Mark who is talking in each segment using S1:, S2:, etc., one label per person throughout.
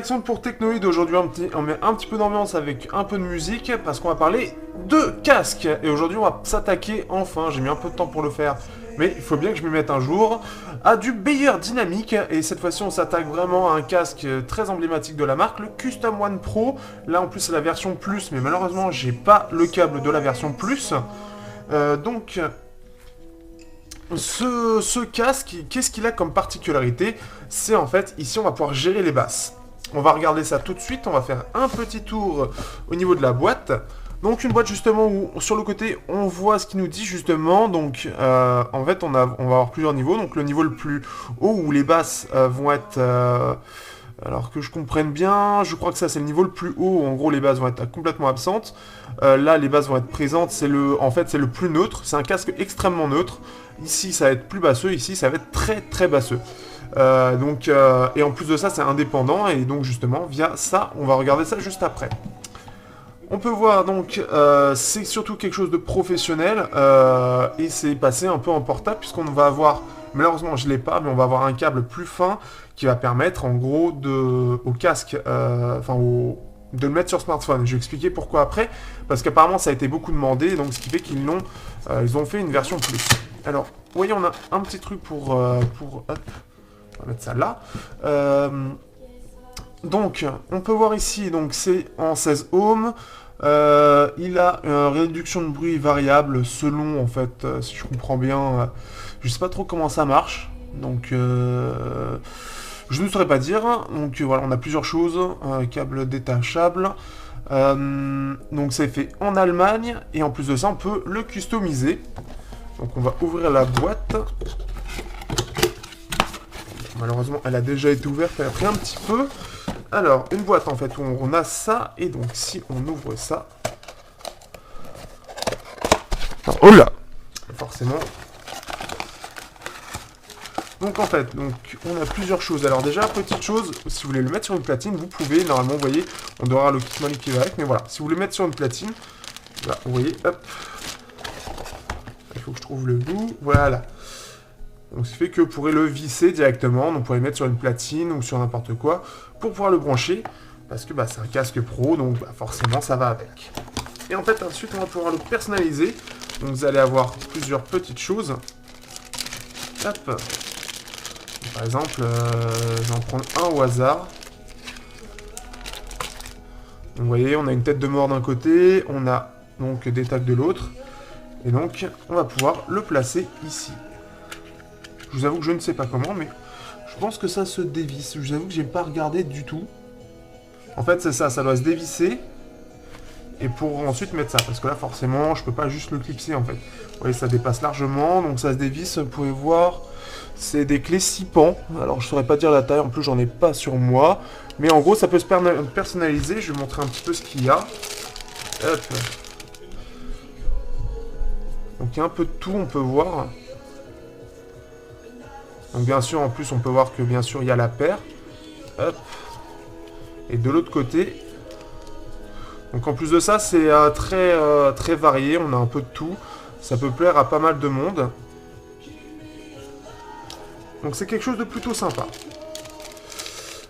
S1: direction pour Technoïde. Aujourd'hui, on met un petit peu d'ambiance avec un peu de musique parce qu'on va parler de casque. Et aujourd'hui, on va s'attaquer enfin, j'ai mis un peu de temps pour le faire, mais il faut bien que je m'y mette un jour, à du Beyer Dynamic. Et cette fois-ci, on s'attaque vraiment à un casque très emblématique de la marque, le Custom One Pro. Là, en plus, c'est la version Plus, mais malheureusement, j'ai pas le câble de la version Plus. Donc... Ce casque, qu'est-ce qu'il a comme particularité? C'est en fait, ici on va pouvoir gérer les basses. On va regarder ça tout de suite, on va faire un petit tour au niveau de la boîte. Donc une boîte justement où sur le côté on voit ce qu'il nous dit justement. Donc en fait on va avoir plusieurs niveaux. Donc le niveau le plus haut où les basses vont être... alors que je comprenne bien, je crois que ça c'est le niveau le plus haut où en gros les basses vont être complètement absentes. Là les basses vont être présentes, en fait c'est le plus neutre, c'est un casque extrêmement neutre. Ici ça va être plus basseux, ici ça va être très très basseux. Et en plus de ça c'est indépendant et donc justement via ça, on va regarder ça juste après. On peut voir donc c'est surtout quelque chose de professionnel et c'est passé un peu en portable puisqu'on va avoir, malheureusement je ne l'ai pas, mais on va avoir un câble plus fin qui va permettre en gros au casque, de le mettre sur smartphone. Je vais expliquer pourquoi après, parce qu'apparemment ça a été beaucoup demandé, donc ce qui fait qu'ils ils ont fait une version plus. Alors, vous voyez, on a un petit truc hop, on va mettre ça là. Donc, on peut voir ici, donc c'est en 16 ohms. Il a une réduction de bruit variable selon, en fait, si je comprends bien, je sais pas trop comment ça marche. Donc, je ne saurais pas dire. Donc voilà, on a plusieurs choses. Câble détachable. Donc c'est fait en Allemagne. Et en plus de ça, on peut le customiser. Donc on va ouvrir la boîte. Malheureusement, elle a déjà été ouverte. Elle a pris un petit peu. Alors, une boîte en fait où on a ça. Et donc si on ouvre ça... Oh là! Forcément... Donc en fait, on a plusieurs choses. Alors déjà, petite chose, si vous voulez le mettre sur une platine, vous pouvez, normalement, vous voyez, on doit avoir le kit Mali qui va avec, mais voilà, si vous voulez mettre sur une platine, là, vous voyez, hop, il faut que je trouve le bout, voilà. Donc ce qui fait que vous pourrez le visser directement, donc vous pourrez le mettre sur une platine ou sur n'importe quoi, pour pouvoir le brancher, parce que c'est un casque pro, donc forcément ça va avec. Et en fait, ensuite, on va pouvoir le personnaliser, donc vous allez avoir plusieurs petites choses, hop. Par exemple, je vais en prendre un au hasard. Donc, vous voyez, on a une tête de mort d'un côté, on a donc des tacs de l'autre. Et donc, on va pouvoir le placer ici. Je vous avoue que je ne sais pas comment, mais je pense que ça se dévisse. Je vous avoue que j'ai pas regardé du tout. En fait, c'est ça, ça doit se dévisser. Et pour ensuite mettre ça, parce que là, forcément, je peux pas juste le clipser, en fait. Vous voyez, ça dépasse largement, donc ça se dévisse, vous pouvez voir... C'est des clés 6 pans, alors je saurais pas dire la taille, en plus j'en ai pas sur moi. Mais en gros ça peut se personnaliser, je vais montrer un petit peu ce qu'il y a. Hop. Donc il y a un peu de tout, on peut voir. Donc bien sûr en plus on peut voir que bien sûr il y a la paire. Hop. Et de l'autre côté. Donc en plus de ça c'est très varié, on a un peu de tout. Ça peut plaire à pas mal de monde. Donc c'est quelque chose de plutôt sympa.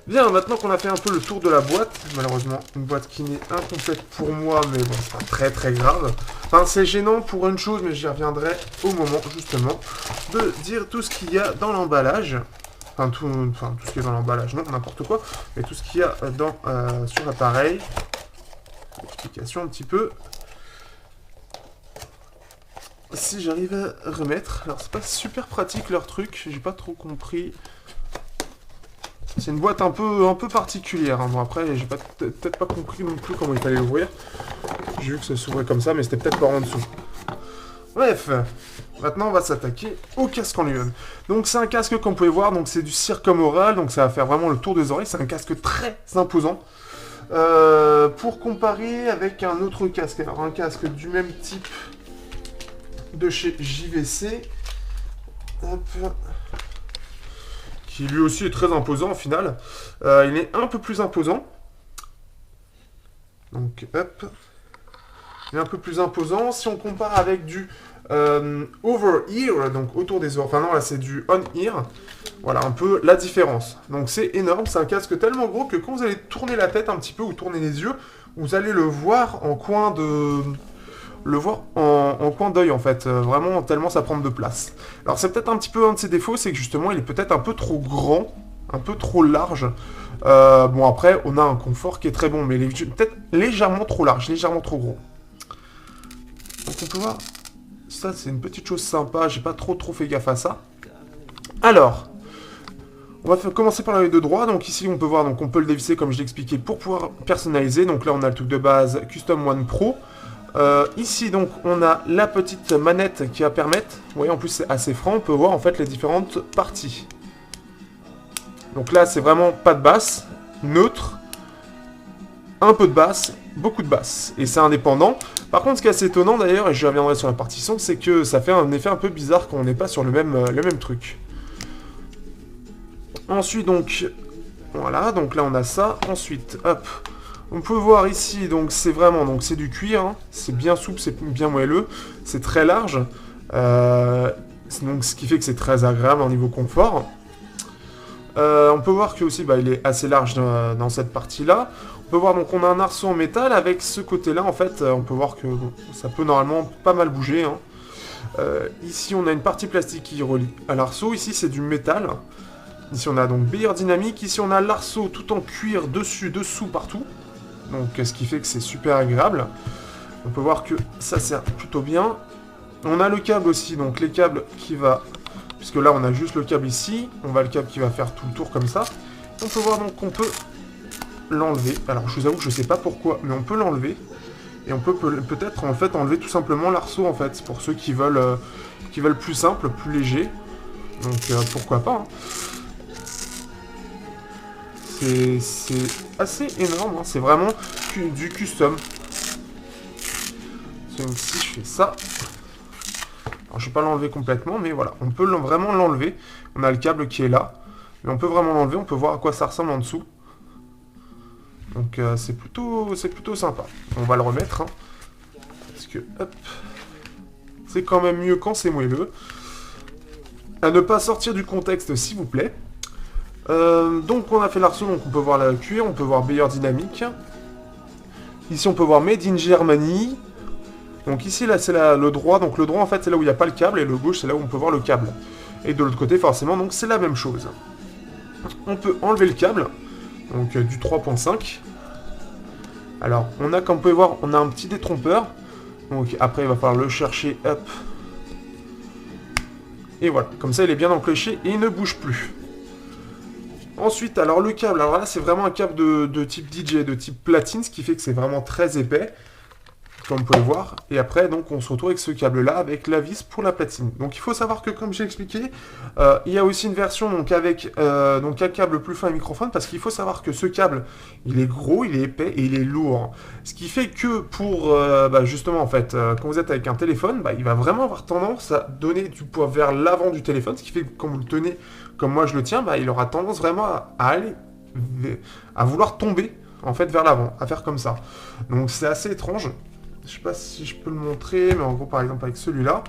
S1: Bien, maintenant qu'on a fait un peu le tour de la boîte, malheureusement une boîte qui n'est incomplète pour moi, mais bon, c'est pas très très grave. Enfin, c'est gênant pour une chose, mais j'y reviendrai au moment justement de dire tout ce qu'il y a dans l'emballage. Enfin, tout ce qu'il y a dans l'emballage, non, n'importe quoi, mais tout ce qu'il y a sur l'appareil. Explication un petit peu. Si j'arrive à remettre, alors c'est pas super pratique leur truc, j'ai pas trop compris. C'est une boîte un peu particulière, hein. Bon après j'ai peut-être pas compris non plus comment il fallait l'ouvrir. J'ai vu que ça s'ouvrait comme ça, mais c'était peut-être par en dessous. Bref, maintenant on va s'attaquer au casque en lui-même. Donc c'est un casque comme vous pouvez voir, donc c'est du Circom Oral, donc ça va faire vraiment le tour des oreilles, c'est un casque très imposant. Pour comparer avec un autre casque, alors un casque du même type de chez JVC, hop, qui lui aussi est très imposant au final. Il est un peu plus imposant. Donc hop, il est un peu plus imposant. Si on compare avec du over-ear, donc autour des oreilles, enfin non, là c'est du on-ear, voilà un peu la différence. Donc c'est énorme, c'est un casque tellement gros que quand vous allez tourner la tête un petit peu ou tourner les yeux, vous allez le voir en coin de... en coin d'œil en fait, vraiment tellement ça prend de place. Alors c'est peut-être un petit peu un de ses défauts, c'est que justement il est peut-être un peu trop grand, un peu trop large. Bon après on a un confort qui est très bon, mais peut-être légèrement trop large, légèrement trop gros. Donc on peut voir, ça c'est une petite chose sympa, j'ai pas trop fait gaffe à ça. Alors, on va commencer par l'œil de droit, donc ici on peut voir, donc on peut le dévisser comme je l'ai expliqué pour pouvoir personnaliser, donc là on a le truc de base Custom One Pro. Ici donc on a la petite manette qui va permettre, vous voyez en plus c'est assez franc, on peut voir en fait les différentes parties. Donc là c'est vraiment pas de basse, neutre, un peu de basse, beaucoup de basse, et c'est indépendant. Par contre ce qui est assez étonnant d'ailleurs, et je reviendrai sur la partie son, c'est que ça fait un effet un peu bizarre quand on n'est pas sur le même truc. Ensuite donc, voilà, donc là on a ça, ensuite hop. On peut voir ici, donc c'est vraiment, donc c'est du cuir, hein, c'est bien souple, c'est bien moelleux, c'est très large, donc ce qui fait que c'est très agréable au niveau confort. On peut voir que aussi, bah, il est assez large dans cette partie-là. On peut voir donc on a un arceau en métal avec ce côté-là, en fait, on peut voir que bon, ça peut normalement pas mal bouger. Hein. Ici, on a une partie plastique qui relie à l'arceau. Ici, c'est du métal. Ici, on a donc meilleure dynamique. Ici, on a l'arceau tout en cuir dessus, dessous, partout. Donc, ce qui fait que c'est super agréable. On peut voir que ça sert plutôt bien. On a le câble aussi, donc les câbles qui va... Puisque là, on a juste le câble ici. On va le câble qui va faire tout le tour comme ça. On peut voir donc qu'on peut l'enlever. Alors, je vous avoue que je sais pas pourquoi, mais on peut l'enlever. Et on peut peut-être, en fait, enlever tout simplement l'arceau, en fait. Pour ceux qui veulent plus simple, plus léger. Donc, pourquoi pas, hein. C'est assez énorme, hein. C'est vraiment du custom. Donc si je fais ça, alors je vais pas l'enlever complètement, mais voilà, on peut vraiment l'enlever. On a le câble qui est là, mais on peut vraiment l'enlever, on peut voir à quoi ça ressemble en dessous. Donc c'est plutôt sympa. On va le remettre, hein, parce que hop, c'est quand même mieux quand c'est moelleux. À ne pas sortir du contexte, s'il vous plaît. Donc on a fait l'arceau, donc on peut voir la cuir, on peut voir meilleure dynamique. Ici on peut voir Made in Germany. Donc ici là c'est le droit, donc le droit en fait c'est là où il n'y a pas le câble et le gauche c'est là où on peut voir le câble. Et de l'autre côté forcément donc c'est la même chose. On peut enlever le câble, donc du 3.5. Alors on a comme vous pouvez voir on a un petit détrompeur. Donc après il va falloir le chercher, hop. Et voilà, comme ça il est bien enclenché et il ne bouge plus. Ensuite, alors le câble, alors là c'est vraiment un câble de type DJ, de type platine, ce qui fait que c'est vraiment très épais, comme vous pouvez le voir. Et après, donc on se retrouve avec ce câble-là, avec la vis pour la platine. Donc il faut savoir que, comme j'ai expliqué, il y a aussi une version donc avec donc un câble plus fin et microphone, parce qu'il faut savoir que ce câble, il est gros, il est épais et il est lourd. Ce qui fait que pour, justement en fait, quand vous êtes avec un téléphone, il va vraiment avoir tendance à donner du poids vers l'avant du téléphone, ce qui fait que quand vous le tenez comme moi je le tiens, il aura tendance vraiment à vouloir tomber en fait vers l'avant, à faire comme ça. Donc c'est assez étrange. Je sais pas si je peux le montrer, mais en gros par exemple avec celui-là,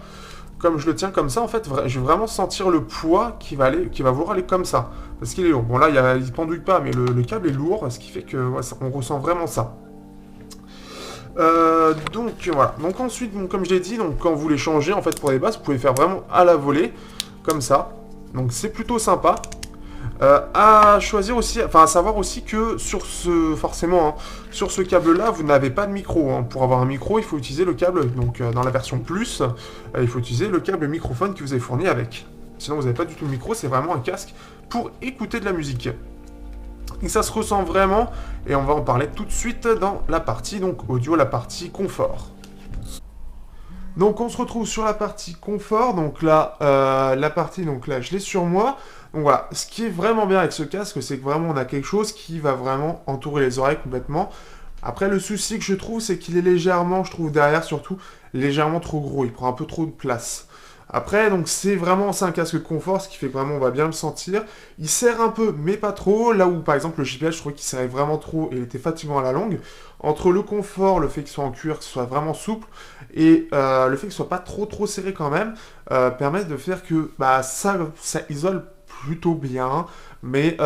S1: comme je le tiens comme ça, en fait, je vais vraiment sentir le poids qui va vouloir aller comme ça, parce qu'il est lourd. Bon là, il pendouille pas, mais le câble est lourd, ce qui fait que ouais, on ressent vraiment ça. Donc voilà. Donc ensuite, donc, comme je l'ai dit, donc quand vous les changez en fait pour les basses, vous pouvez faire vraiment à la volée, comme ça. Donc c'est plutôt sympa. À choisir aussi, enfin à savoir aussi que sur sur ce câble-là, vous n'avez pas de micro. Hein. Pour avoir un micro, il faut utiliser le câble. Donc dans la version plus, il faut utiliser le câble microphone qui vous est fourni avec. Sinon, vous n'avez pas du tout de micro. C'est vraiment un casque pour écouter de la musique. Et ça se ressent vraiment. Et on va en parler tout de suite dans la partie donc audio, la partie confort. Donc on se retrouve sur la partie confort, donc là, je l'ai sur moi. Donc voilà, ce qui est vraiment bien avec ce casque, c'est que vraiment on a quelque chose qui va vraiment entourer les oreilles complètement. Après le souci que je trouve, c'est qu'il est légèrement, je trouve derrière surtout, légèrement trop gros, il prend un peu trop de place. Après, donc c'est un casque de confort, ce qui fait que vraiment on va bien le sentir. Il serre un peu, mais pas trop. Là où par exemple le JBL, je trouvais qu'il serrait vraiment trop et il était fatigant à la longue. Entre le confort, le fait qu'il soit en cuir, que ce soit vraiment souple, et le fait qu'il soit pas trop serré quand même, permet de faire que bah, ça isole plutôt bien. Mais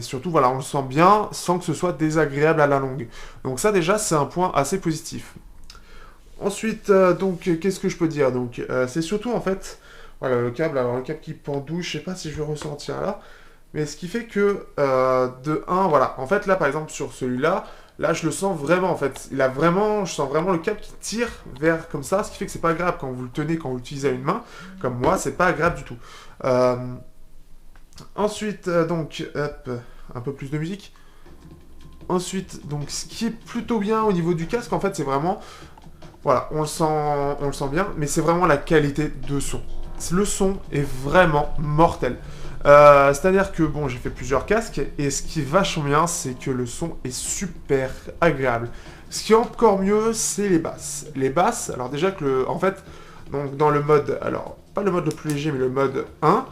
S1: surtout, voilà, on le sent bien sans que ce soit désagréable à la longue. Donc ça déjà, c'est un point assez positif. Ensuite, donc, qu'est-ce que je peux dire? Donc, c'est surtout en fait, voilà, le câble. Alors, le câble qui pendoute, je sais pas si je vais ressentir là, mais ce qui fait que, de un, voilà, en fait, là, par exemple, sur celui-là, là, je le sens vraiment, en fait, je sens vraiment le câble qui tire vers comme ça, ce qui fait que c'est pas agréable quand vous le tenez, quand vous l'utilisez à une main, comme moi, c'est pas agréable du tout. Euh, Ensuite, donc, hop, un peu plus de musique. Ensuite, donc, ce qui est plutôt bien au niveau du casque, en fait, c'est vraiment voilà, on le sent bien, mais c'est vraiment la qualité de son. Le son est vraiment mortel. C'est-à-dire que, bon, j'ai fait plusieurs casques, et ce qui est vachement bien, c'est que le son est super agréable. Ce qui est encore mieux, c'est les basses. Les basses, alors déjà que en fait, donc dans le mode, alors, pas le mode le plus léger, mais le mode 1,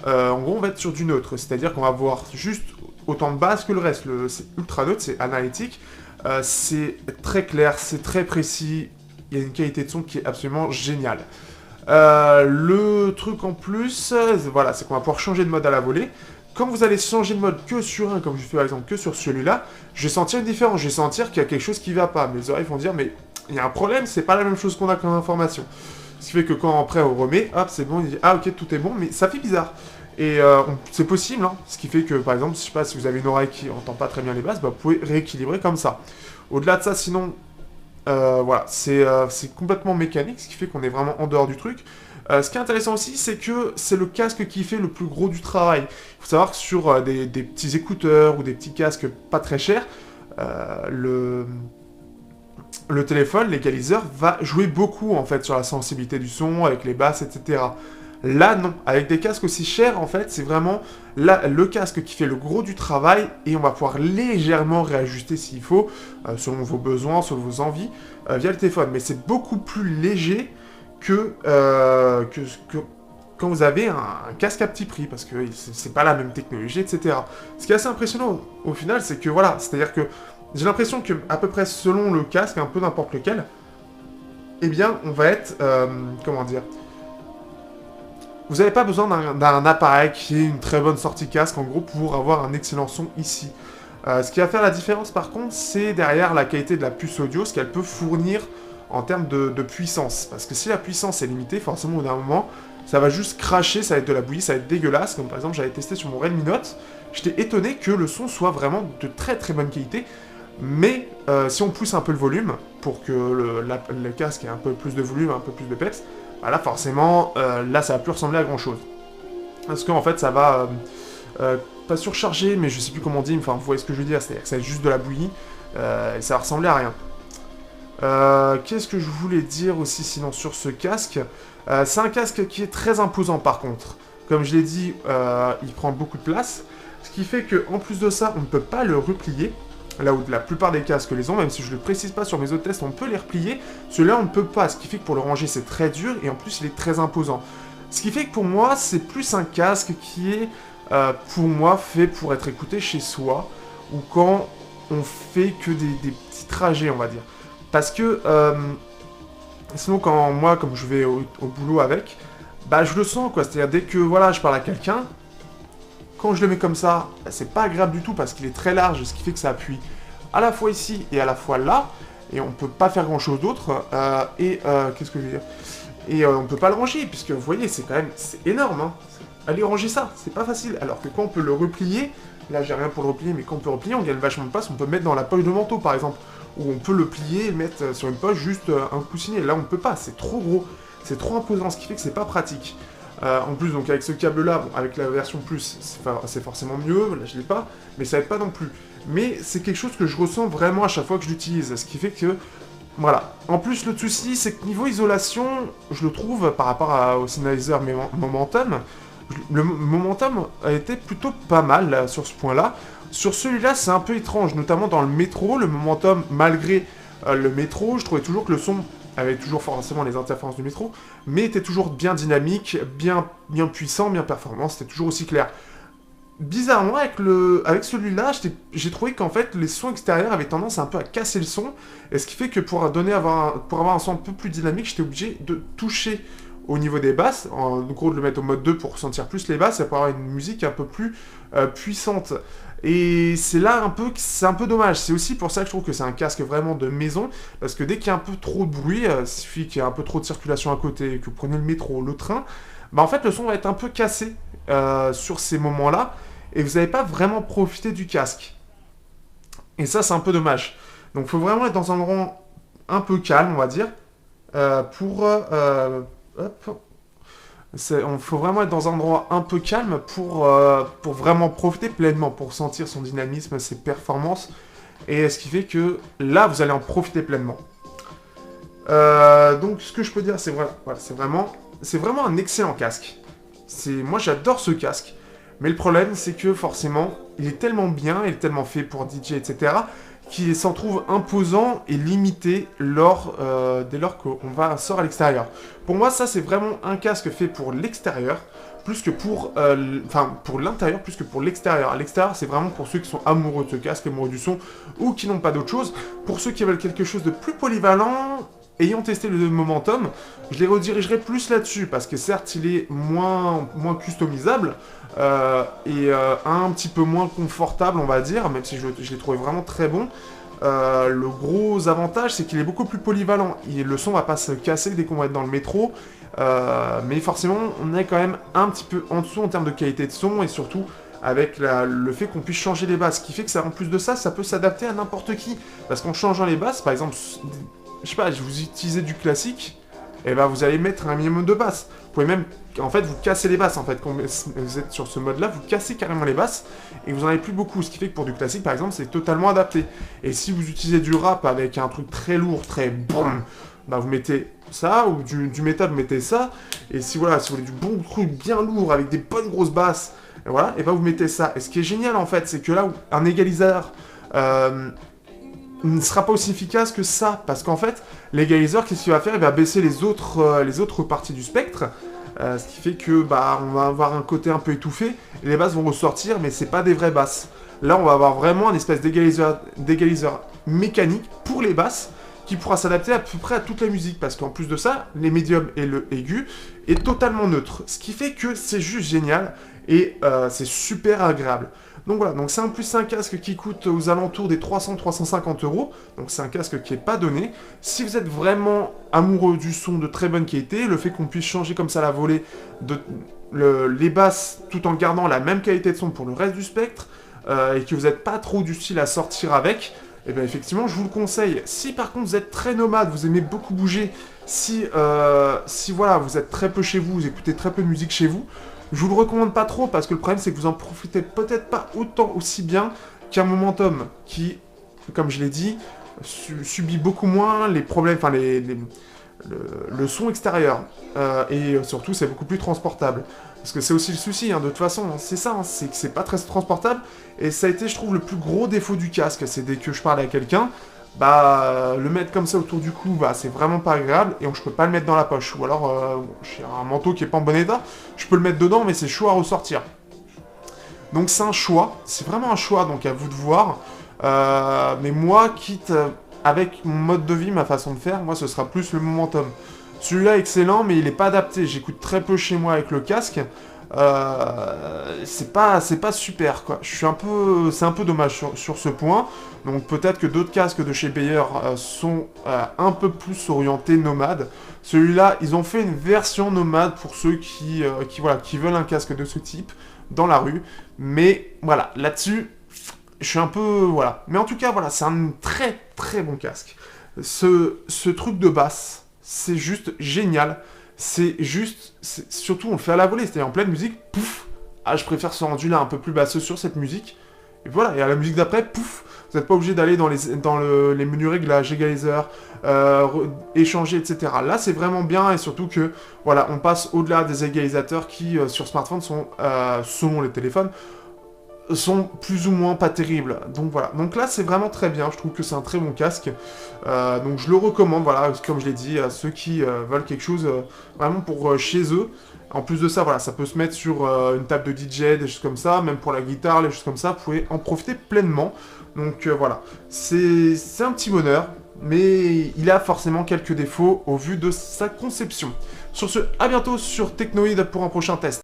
S1: en gros, on va être sur du neutre. C'est-à-dire qu'on va avoir juste autant de basses que le reste. C'est ultra neutre, c'est analytique. C'est très clair, c'est très précis. Il y a une qualité de son qui est absolument géniale. Le truc en plus, voilà, c'est qu'on va pouvoir changer de mode à la volée. Quand vous allez changer de mode que sur un, comme je fais par exemple que sur celui-là, je vais sentir une différence. Je vais sentir qu'il y a quelque chose qui va pas. Mes oreilles vont dire, mais il y a un problème, c'est pas la même chose qu'on a comme information. Ce qui fait que quand après on remet, hop, c'est bon, il dit, ah ok, tout est bon, mais ça fait bizarre. Et c'est possible, hein, ce qui fait que par exemple, je sais pas, si vous avez une oreille qui entend pas très bien les basses, bah, vous pouvez rééquilibrer comme ça. Au-delà de ça, sinon, voilà, c'est complètement mécanique, ce qui fait qu'on est vraiment en dehors du truc. Ce qui est intéressant aussi, c'est que c'est le casque qui fait le plus gros du travail. Il faut savoir que sur des petits écouteurs ou des petits casques pas très chers, le téléphone, l'égaliseur, va jouer beaucoup en fait sur la sensibilité du son, avec les basses, etc. Là, non. Avec des casques aussi chers, en fait, c'est vraiment le casque qui fait le gros du travail et on va pouvoir légèrement réajuster s'il faut, selon vos besoins, selon vos envies, via le téléphone. Mais c'est beaucoup plus léger que quand vous avez un casque à petit prix, parce que c'est pas la même technologie, etc. Ce qui est assez impressionnant au final, c'est que voilà, c'est-à-dire que j'ai l'impression que à peu près selon le casque, un peu n'importe lequel, eh bien, on va être, comment dire, vous n'avez pas besoin d'un appareil qui ait une très bonne sortie casque, en gros, pour avoir un excellent son ici. Ce qui va faire la différence, par contre, c'est derrière la qualité de la puce audio, ce qu'elle peut fournir en termes de puissance. Parce que si la puissance est limitée, forcément, au bout d'un moment, ça va juste cracher, ça va être de la bouillie, ça va être dégueulasse. Comme par exemple, j'avais testé sur mon Redmi Note, j'étais étonné que le son soit vraiment de très très bonne qualité. Mais si on pousse un peu le volume, pour que le casque ait un peu plus de volume, un peu plus de peps, bah là forcément, là ça va plus ressembler à grand chose. Parce qu'en fait ça va, pas surcharger, mais je sais plus comment on dit, enfin vous voyez ce que je veux dire, c'est-à-dire que c'est juste de la bouillie, et ça va ressembler à rien. Qu'est-ce que je voulais dire aussi sinon sur ce casque? C'est un casque qui est très imposant par contre. Comme je l'ai dit, il prend beaucoup de place, ce qui fait qu'en plus de ça, on ne peut pas le replier. Là où la plupart des casques les ont, même si je ne le précise pas sur mes autres tests, on peut les replier. Celui-là, on ne peut pas, ce qui fait que pour le ranger, c'est très dur, et en plus, il est très imposant. Ce qui fait que pour moi, c'est plus un casque qui est, pour moi, fait pour être écouté chez soi, ou quand on fait que des petits trajets, on va dire. Parce que, sinon, quand moi, comme je vais au boulot avec, bah, je le sens, quoi. C'est-à-dire, dès que, voilà, je parle à quelqu'un, quand je le mets comme ça, c'est pas agréable du tout parce qu'il est très large, ce qui fait que ça appuie à la fois ici et à la fois là, et on peut pas faire grand chose d'autre. Qu'est-ce que je veux dire? Et on peut pas le ranger, puisque vous voyez, c'est quand même, c'est énorme, hein. Allez ranger ça, c'est pas facile. Alors que quand on peut le replier, là j'ai rien pour le replier, mais quand on peut replier, on gagne vachement de place, on peut le mettre dans la poche de manteau par exemple, ou on peut le plier et le mettre sur une poche juste un coussinet. Là on peut pas, c'est trop gros, c'est trop imposant, ce qui fait que c'est pas pratique. En plus, donc avec ce câble-là, bon, avec la version plus, c'est forcément mieux, là je l'ai pas, mais ça aide pas non plus. Mais c'est quelque chose que je ressens vraiment à chaque fois que je l'utilise, ce qui fait que, voilà. En plus, le souci, c'est que niveau isolation, je le trouve, par rapport au Sennheiser Momentum, le Momentum a été plutôt pas mal là, sur ce point-là. Sur celui-là, c'est un peu étrange, notamment dans le métro, le Momentum, malgré le métro, je trouvais toujours que le son avec toujours forcément les interférences du métro, mais était toujours bien dynamique, bien puissant, bien performant, c'était toujours aussi clair. Bizarrement, avec celui-là, j'ai trouvé qu'en fait, les sons extérieurs avaient tendance un peu à casser le son, et ce qui fait que pour avoir un son un peu plus dynamique, j'étais obligé de toucher au niveau des basses, en gros de le mettre au mode 2 pour sentir plus les basses, et pour avoir une musique un peu plus puissante. Et c'est là c'est un peu dommage. C'est aussi pour ça que je trouve que c'est un casque vraiment de maison, parce que dès qu'il y a un peu trop de bruit, il suffit qu'il y ait un peu trop de circulation à côté, que vous prenez le métro, le train, bah en fait le son va être un peu cassé sur ces moments-là, et vous n'avez pas vraiment profité du casque. Et ça, c'est un peu dommage. Donc, il faut vraiment être dans un endroit un peu calme, on va dire, hop. Faut vraiment être dans un endroit un peu calme pour vraiment profiter pleinement, pour sentir son dynamisme, ses performances, et ce qui fait que là, vous allez en profiter pleinement. Donc, ce que je peux dire, c'est c'est vraiment un excellent casque. Moi, j'adore ce casque. Mais le problème, c'est que forcément, il est tellement bien, il est tellement fait pour DJ, etc., qu'il s'en trouve imposant et limité dès lors qu'on sort à l'extérieur. Pour moi, ça, c'est vraiment un casque fait pour l'extérieur, plus que pour l'intérieur, plus que pour l'extérieur. À l'extérieur, c'est vraiment pour ceux qui sont amoureux de ce casque, amoureux du son, ou qui n'ont pas d'autre chose. Pour ceux qui veulent quelque chose de plus polyvalent, ayant testé le Momentum, je les redirigerai plus là-dessus, parce que certes, il est moins customisable, un petit peu moins confortable, on va dire, même si je l'ai trouvé vraiment très bon. Le gros avantage, c'est qu'il est beaucoup plus polyvalent. Le son va pas se casser dès qu'on va être dans le métro, mais forcément, on est quand même un petit peu en dessous en termes de qualité de son, et surtout avec le fait qu'on puisse changer les basses, ce qui fait que ça, en plus de ça, ça peut s'adapter à n'importe qui. Parce qu'en changeant les basses, par exemple, je sais pas, vous utilisez du classique, et ben vous allez mettre un minimum de basses. Vous pouvez même, en fait, vous cassez les basses, en fait. Quand vous êtes sur ce mode-là, vous cassez carrément les basses, et vous en avez plus beaucoup. Ce qui fait que pour du classique, par exemple, c'est totalement adapté. Et si vous utilisez du rap avec un truc très lourd, très boum, bah vous mettez ça, ou du métal, vous mettez ça. Et si vous voulez du bon truc bien lourd, avec des bonnes grosses basses, et voilà, et ben vous mettez ça. Et ce qui est génial, en fait, c'est que là où un égaliseur ne sera pas aussi efficace que ça, parce qu'en fait, l'égaliseur, qu'est-ce qu'il va faire? Il va baisser les autres parties du spectre, ce qui fait que on va avoir un côté un peu étouffé, et les basses vont ressortir, mais c'est pas des vraies basses. Là, on va avoir vraiment un espèce d'égaliseur mécanique pour les basses, qui pourra s'adapter à peu près à toute la musique, parce qu'en plus de ça, les médiums et le aigu est totalement neutre, ce qui fait que c'est juste génial, et c'est super agréable. Donc voilà, donc c'est un casque qui coûte aux alentours des 300-350 €, donc c'est un casque qui n'est pas donné. Si vous êtes vraiment amoureux du son de très bonne qualité, le fait qu'on puisse changer comme ça la volée les basses tout en gardant la même qualité de son pour le reste du spectre, et que vous n'êtes pas trop du style à sortir avec, et bien effectivement je vous le conseille. Si par contre vous êtes très nomade, vous aimez beaucoup bouger, si voilà, vous êtes très peu chez vous, vous écoutez très peu de musique chez vous, je vous le recommande pas trop, parce que le problème c'est que vous en profitez peut-être pas aussi bien qu'un Momentum qui, comme je l'ai dit, subit beaucoup moins les problèmes, enfin le son extérieur, et surtout c'est beaucoup plus transportable. Parce que c'est aussi le souci, de toute façon, c'est ça, c'est que c'est pas très transportable, et ça a été, je trouve, le plus gros défaut du casque. C'est dès que je parle à quelqu'un, le mettre comme ça autour du cou, c'est vraiment pas agréable, et je peux pas le mettre dans la poche. Ou alors, j'ai un manteau qui est pas en bon état, je peux le mettre dedans, mais c'est chaud à ressortir. Donc c'est un choix, c'est vraiment un choix, donc à vous de voir. Mais moi, quitte avec mon mode de vie, ma façon de faire, moi ce sera plus le Momentum. Celui-là est excellent, mais il est pas adapté. J'écoute très peu chez moi avec le casque. C'est pas super, quoi. C'est un peu dommage sur ce point. Donc peut-être que d'autres casques de chez Bayer sont un peu plus orientés nomades. Celui-là, ils ont fait une version nomade pour ceux qui veulent un casque de ce type dans la rue. Mais voilà, là-dessus, je suis un peu... Voilà. Mais en tout cas, voilà, c'est un très très bon casque. Ce truc de basse, c'est juste génial. Surtout, on le fait à la volée, c'est-à-dire en pleine musique, pouf. Je préfère ce rendu-là un peu plus basseux sur cette musique. Et voilà, et à la musique d'après, pouf. Vous n'êtes pas obligé d'aller dans les menus réglages, égaliseurs, échanger, etc. Là, c'est vraiment bien, et surtout que, voilà, on passe au-delà des égalisateurs qui, sur smartphone, sont, selon les téléphones, sont plus ou moins pas terribles. Donc voilà. Donc là, c'est vraiment très bien. Je trouve que c'est un très bon casque. Donc je le recommande, voilà, comme je l'ai dit, à ceux qui veulent quelque chose vraiment pour chez eux. En plus de ça, voilà, ça peut se mettre sur une table de DJ, des choses comme ça, même pour la guitare, les choses comme ça, vous pouvez en profiter pleinement. Donc voilà, c'est un petit bonheur, mais il a forcément quelques défauts au vu de sa conception. Sur ce, à bientôt sur Technoïd pour un prochain test.